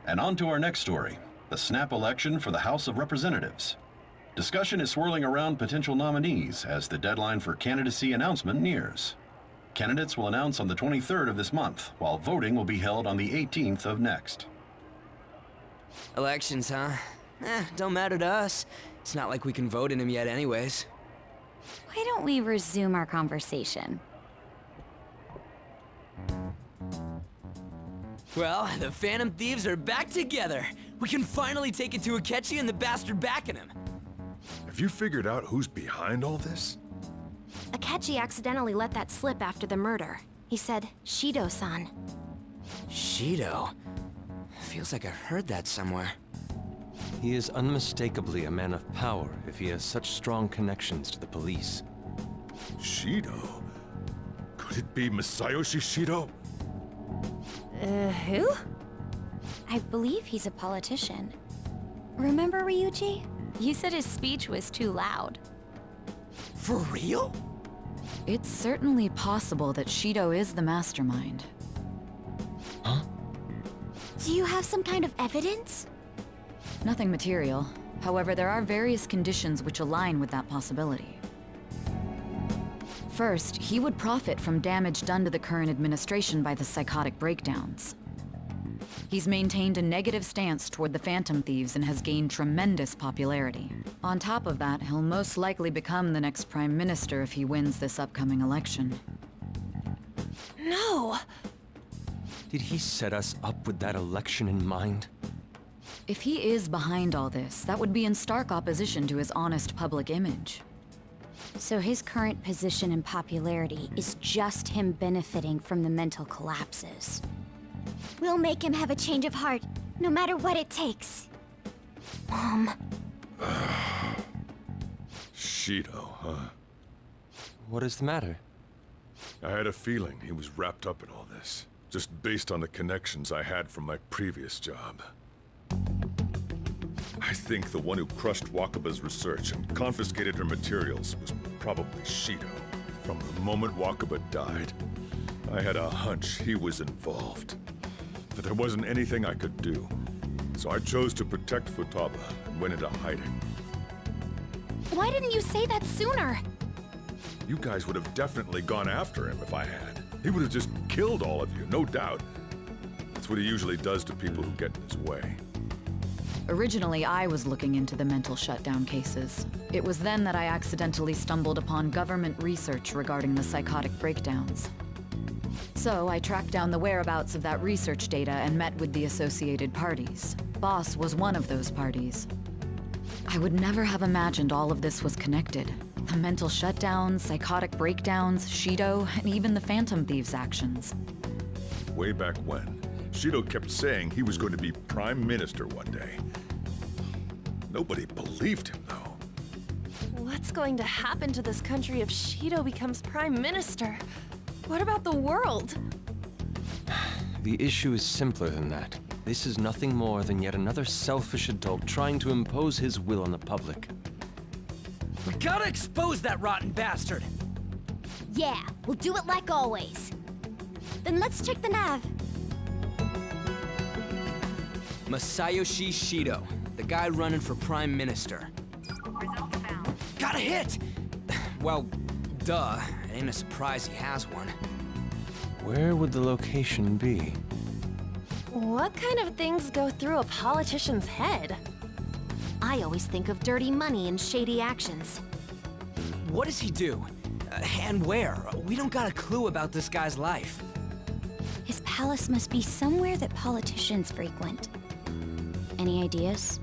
And on to our next story, the snap election for the House of Representatives. Discussion is swirling around potential nominees as the deadline for candidacy announcement nears. Candidates will announce on the 23rd of this month, while voting will be held on the 18th of next. Elections, huh? Don't matter to us. It's not like we can vote in him yet anyways. Why don't we resume our conversation? Well, the Phantom Thieves are back together. We can finally take it to Akechi and the bastard backing him. Have you figured out who's behind all this? Akechi accidentally let that slip after the murder. He said, Shido-san. Shido? Feels like I heard that somewhere. He is unmistakably a man of power if he has such strong connections to the police. Shido? Could it be Masayoshi Shido? Who? I believe he's a politician. Remember, Ryuji? You said his speech was too loud. For real? It's certainly possible that Shido is the mastermind. Do you have some kind of evidence? Nothing material. However, there are various conditions which align with that possibility. First, he would profit from damage done to the current administration by the psychotic breakdowns. He's maintained a negative stance toward the Phantom Thieves and has gained tremendous popularity. On top of that, he'll most likely become the next Prime Minister if he wins this upcoming election. No! Did he set us up with that election in mind? If he is behind all this, that would be in stark opposition to his honest public image. So his current position and popularity is just him benefiting from the mental collapses. We'll make him have a change of heart, no matter what it takes. Mom. Shido, huh? What is the matter? I had a feeling he was wrapped up in all this, just based on the connections I had from my previous job. I think the one who crushed Wakaba's research and confiscated her materials was probably Shido. From the moment Wakaba died, I had a hunch he was involved. But there wasn't anything I could do, so I chose to protect Futaba and went into hiding. Why didn't you say that sooner? You guys would have definitely gone after him if I had. He would have just killed all of you, no doubt. That's what he usually does to people who get in his way. Originally, I was looking into the mental shutdown cases. It was then that I accidentally stumbled upon government research regarding the psychotic breakdowns. So I tracked down the whereabouts of that research data and met with the associated parties. Boss was one of those parties. I would never have imagined all of this was connected. The mental shutdowns, psychotic breakdowns, Shido, and even the Phantom Thieves' actions. Way back when, Shido kept saying he was going to be Prime Minister one day. Nobody believed him, though. What's going to happen to this country if Shido becomes Prime Minister? What about the world? The issue is simpler than that. This is nothing more than yet another selfish adult trying to impose his will on the public. We gotta expose that rotten bastard! Yeah, we'll do it like always. Then let's check the nav. Masayoshi Shido, the guy running for Prime Minister. Got a hit! Well, duh. It ain't a surprise he has one. Where would the location be? What kind of things go through a politician's head? I always think of dirty money and shady actions. What does he do? And where? We don't got a clue about this guy's life. His palace must be somewhere that politicians frequent. Any ideas?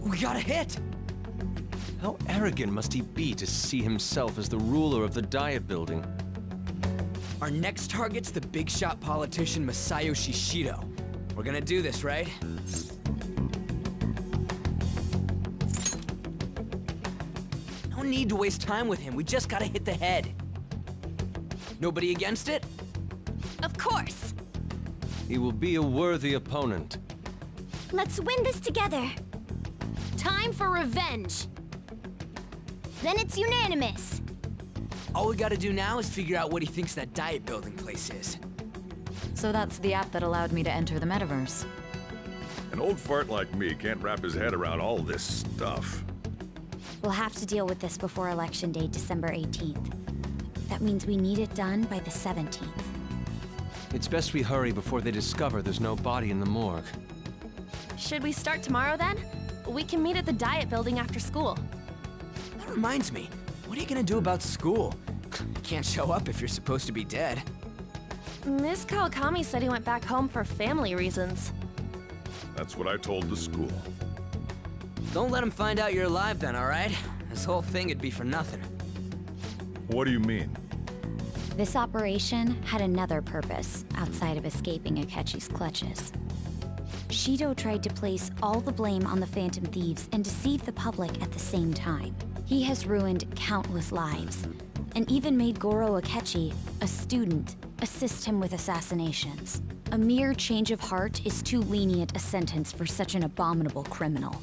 We got a hit! How arrogant must he be to see himself as the ruler of the Diet Building? Our next target's the big shot politician Masayoshi Shido. We're gonna do this, right? No need to waste time with him. We just gotta hit the head. Nobody against it? Of course! He will be a worthy opponent. Let's win this together. Time for revenge. Then it's unanimous. All we gotta do now is figure out what he thinks that Diet Building place is. So that's the app that allowed me to enter the metaverse. An old fart like me can't wrap his head around all this stuff. We'll have to deal with this before Election Day, December 18th. That means we need it done by the 17th. It's best we hurry before they discover there's no body in the morgue. Should we start tomorrow then? We can meet at the Diet Building after school. That reminds me, what are you gonna do about school? Can't show up if you're supposed to be dead. Miss Kawakami said he went back home for family reasons. That's what I told the school. Don't let him find out you're alive then, alright? This whole thing would be for nothing. What do you mean? This operation had another purpose outside of escaping Akechi's clutches. Shido tried to place all the blame on the Phantom Thieves and deceive the public at the same time. He has ruined countless lives, and even made Goro Akechi, a student, assist him with assassinations. A mere change of heart is too lenient a sentence for such an abominable criminal.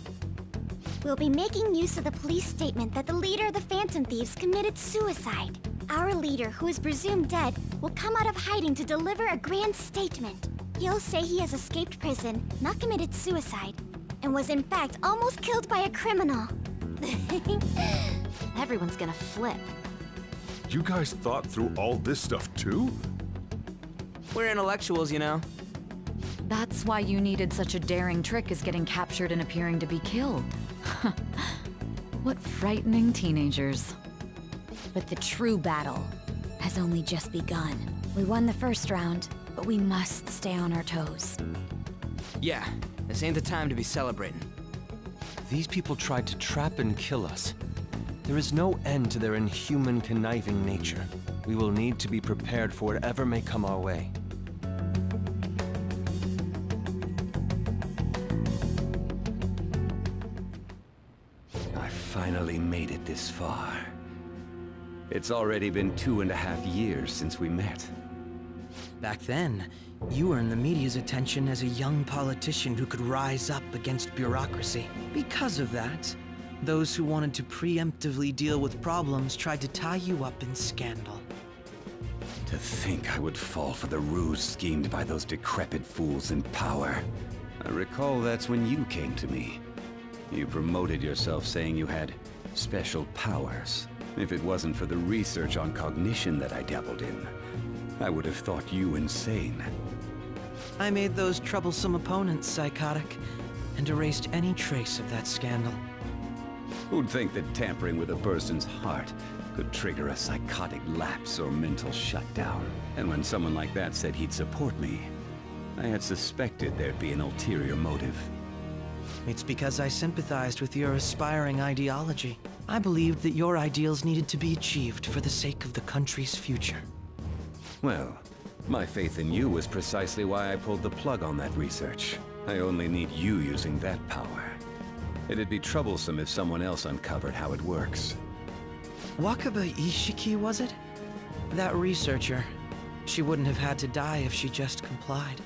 We'll be making use of the police statement that the leader of the Phantom Thieves committed suicide. Our leader, who is presumed dead, will come out of hiding to deliver a grand statement. He'll say he has escaped prison, not committed suicide, and was in fact almost killed by a criminal. Everyone's gonna flip. You guys thought through all this stuff too? We're intellectuals, you know. That's why you needed such a daring trick as getting captured and appearing to be killed. What frightening teenagers. But the true battle has only just begun. We won the first round, but we must stay on our toes. Yeah, this ain't the time to be celebrating. These people tried to trap and kill us. There is no end to their inhuman, conniving nature. We will need to be prepared for whatever may come our way. I finally made it this far. It's already been 2.5 years since we met. Back then, you earned the media's attention as a young politician who could rise up against bureaucracy. Because of that, those who wanted to preemptively deal with problems tried to tie you up in scandal. To think I would fall for the ruse schemed by those decrepit fools in power. I recall that's when you came to me. You promoted yourself saying you had special powers. If it wasn't for the research on cognition that I dabbled in, I would have thought you insane. I made those troublesome opponents psychotic, and erased any trace of that scandal. Who'd think that tampering with a person's heart could trigger a psychotic lapse or mental shutdown? And when someone like that said he'd support me, I had suspected there'd be an ulterior motive. It's because I sympathized with your aspiring ideology. I believed that your ideals needed to be achieved for the sake of the country's future. Well, my faith in you was precisely why I pulled the plug on that research. I only need you using that power. It'd be troublesome if someone else uncovered how it works. Wakaba Ishiki, was it? That researcher. She wouldn't have had to die if she just complied.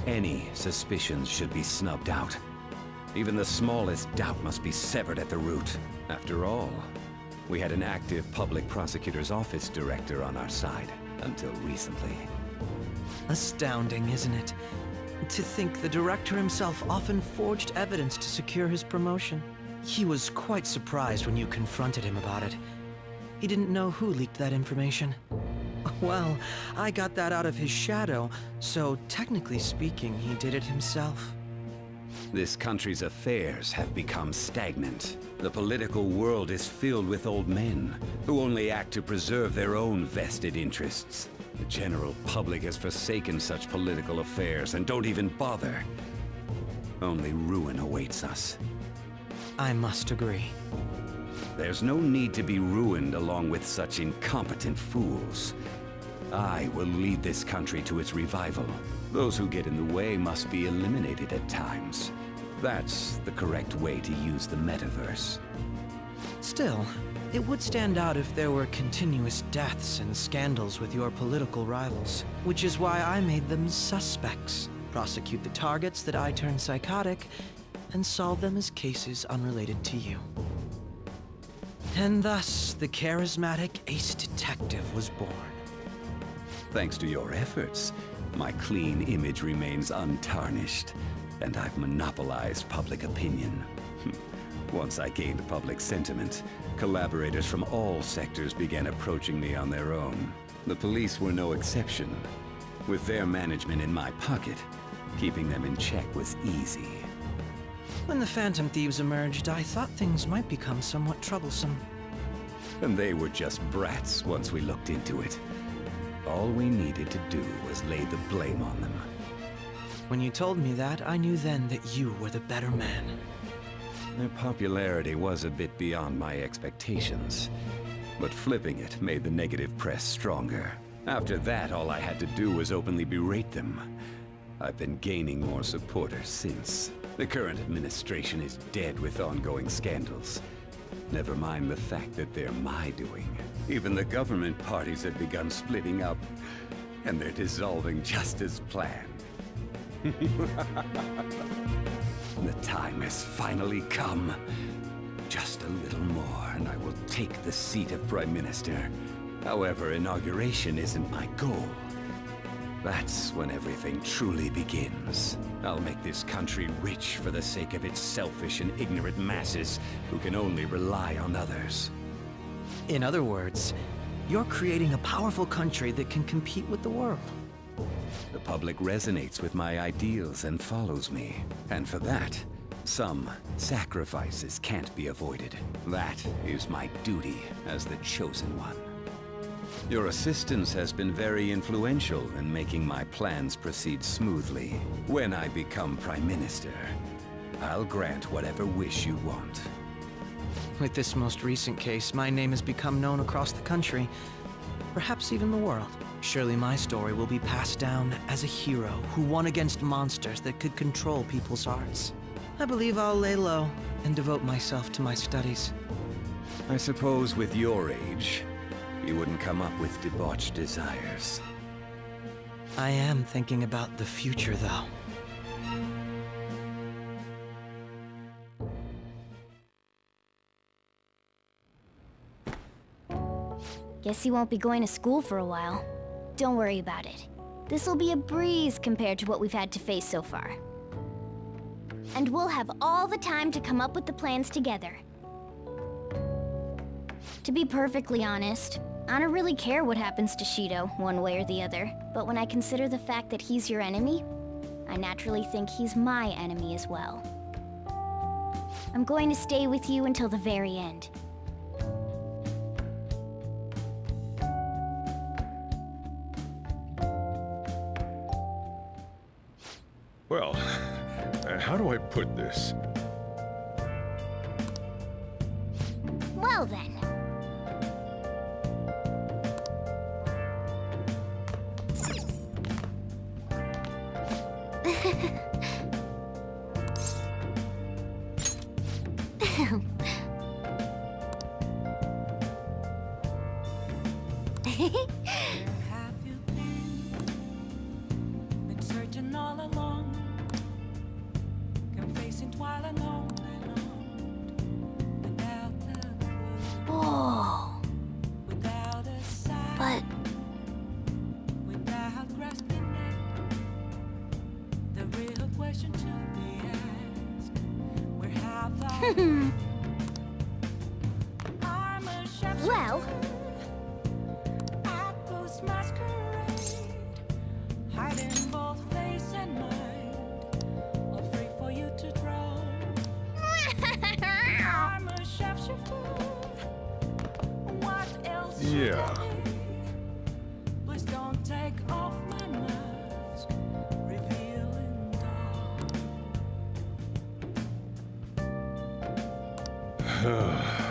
Any suspicions should be snubbed out. Even the smallest doubt must be severed at the root. After all, we had an active public prosecutor's office director on our side, until recently. Astounding, isn't it? To think the director himself often forged evidence to secure his promotion. He was quite surprised when you confronted him about it. He didn't know who leaked that information. Well, I got that out of his shadow, so technically speaking, he did it himself. This country's affairs have become stagnant. The political world is filled with old men who only act to preserve their own vested interests. The general public has forsaken such political affairs and don't even bother. Only ruin awaits us. I must agree. There's no need to be ruined along with such incompetent fools. I will lead this country to its revival. Those who get in the way must be eliminated at times. That's the correct way to use the metaverse. Still, it would stand out if there were continuous deaths and scandals with your political rivals, which is why I made them suspects. Prosecute the targets that I turn psychotic, and solve them as cases unrelated to you. And thus, the charismatic ace detective was born. Thanks to your efforts, my clean image remains untarnished, and I've monopolized public opinion. Once I gained public sentiment, collaborators from all sectors began approaching me on their own. The police were no exception. With their management in my pocket, keeping them in check was easy. When the Phantom Thieves emerged, I thought things might become somewhat troublesome. And they were just brats once we looked into it. All we needed to do was lay the blame on them. When you told me that, I knew then that you were the better man. Their popularity was a bit beyond my expectations, but flipping it made the negative press stronger. After that, all I had to do was openly berate them. I've been gaining more supporters since. The current administration is dead with ongoing scandals. Never mind the fact that they're my doing. Even the government parties have begun splitting up, and they're dissolving just as planned. The time has finally come. Just a little more, and I will take the seat of Prime Minister. However, inauguration isn't my goal. That's when everything truly begins. I'll make this country rich for the sake of its selfish and ignorant masses who can only rely on others. In other words, you're creating a powerful country that can compete with the world. The public resonates with my ideals and follows me. And for that, some sacrifices can't be avoided. That is my duty as the chosen one. Your assistance has been very influential in making my plans proceed smoothly. When I become Prime Minister, I'll grant whatever wish you want. With this most recent case, my name has become known across the country, perhaps even the world. Surely my story will be passed down as a hero who won against monsters that could control people's hearts. I believe I'll lay low and devote myself to my studies. I suppose with your age, you wouldn't come up with debauched desires. I am thinking about the future, though. Guess you won't be going to school for a while. Don't worry about it. This'll be a breeze compared to what we've had to face so far. And we'll have all the time to come up with the plans together. To be perfectly honest, I don't really care what happens to Shido, one way or the other. But when I consider the fact that he's your enemy, I naturally think he's my enemy as well. I'm going to stay with you until the very end. Well, how do I put this? Well then. Well, Yeah. Please don't take off my mask, revealing Uh,